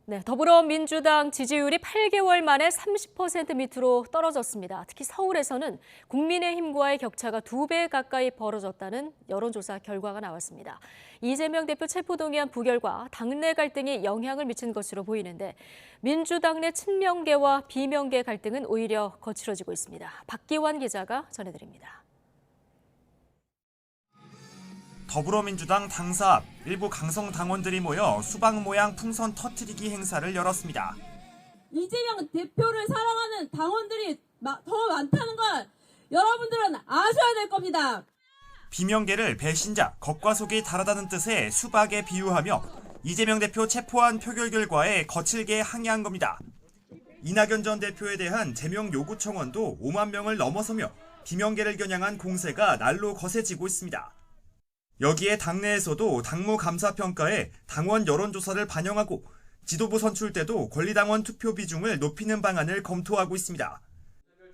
네, 더불어민주당 지지율이 8개월 만에 30% 밑으로 떨어졌습니다. 특히 서울에서는 국민의힘과의 격차가 2배 가까이 벌어졌다는 여론조사 결과가 나왔습니다. 이재명 대표 체포동의안 부결과 당내 갈등이 영향을 미친 것으로 보이는데 민주당 내 친명계와 비명계 갈등은 오히려 거칠어지고 있습니다. 박기환 기자가 전해드립니다. 더불어민주당 당사 앞 일부 강성 당원들이 모여 수박 모양 풍선 터뜨리기 행사를 열었습니다. 이재명 대표를 사랑하는 당원들이 더 많다는 걸 여러분들은 아셔야 될 겁니다. 비명계를 배신자, 겉과 속이 다르다는 뜻의 수박에 비유하며 이재명 대표 체포안 표결 결과에 거칠게 항의한 겁니다. 이낙연 전 대표에 대한 제명 요구 청원도 5만 명을 넘어서며 비명계를 겨냥한 공세가 날로 거세지고 있습니다. 여기에 당내에서도 당무 감사 평가에 당원 여론조사를 반영하고 지도부 선출 때도 권리당원 투표 비중을 높이는 방안을 검토하고 있습니다.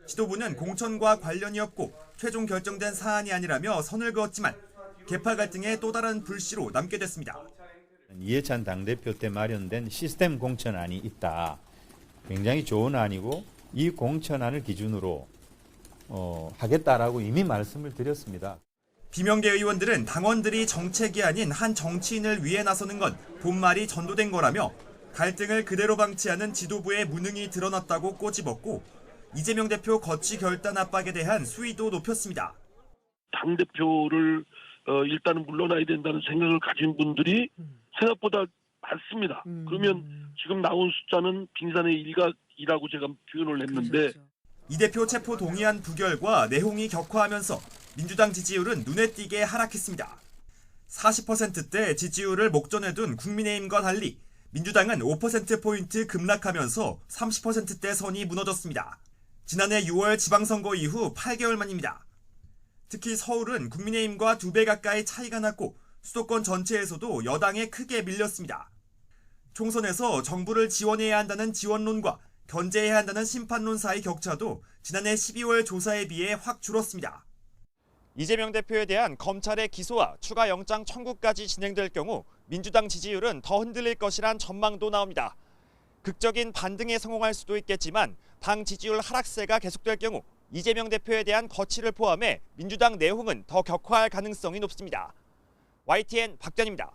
지도부는 공천과 관련이 없고 최종 결정된 사안이 아니라며 선을 그었지만 계파 갈등의 또 다른 불씨로 남게 됐습니다. 이해찬 당대표 때 마련된 시스템 공천안이 있다. 굉장히 좋은 안이고 이 공천안을 기준으로 하겠다라고 이미 말씀을 드렸습니다. 비명계 의원들은 당원들이 정책이 아닌 한 정치인을 위해 나서는 건 본말이 전도된 거라며 갈등을 그대로 방치하는 지도부의 무능이 드러났다고 꼬집었고 이재명 대표 거취 결단 압박에 대한 수위도 높였습니다. 당대표를 일단은 물러나야 된다는 생각을 가진 분들이 생각보다 많습니다. 그러면 지금 나온 숫자는 빙산의 일각이라고 제가 표현을 했는데 이 대표 체포 동의안 부결과 내홍이 격화하면서 민주당 지지율은 눈에 띄게 하락했습니다. 40%대 지지율을 목전에 둔 국민의힘과 달리 민주당은 5%포인트 급락하면서 30%대 선이 무너졌습니다. 지난해 6월 지방선거 이후 8개월 만입니다. 특히 서울은 국민의힘과 2배 가까이 차이가 났고 수도권 전체에서도 여당에 크게 밀렸습니다. 총선에서 정부를 지원해야 한다는 지원론과 견제해야 한다는 심판론 사이 격차도 지난해 12월 조사에 비해 확 줄었습니다. 이재명 대표에 대한 검찰의 기소와 추가 영장 청구까지 진행될 경우 민주당 지지율은 더 흔들릴 것이란 전망도 나옵니다. 극적인 반등에 성공할 수도 있겠지만 당 지지율 하락세가 계속될 경우 이재명 대표에 대한 거취를 포함해 민주당 내홍은 더 격화할 가능성이 높습니다. YTN 박견입니다.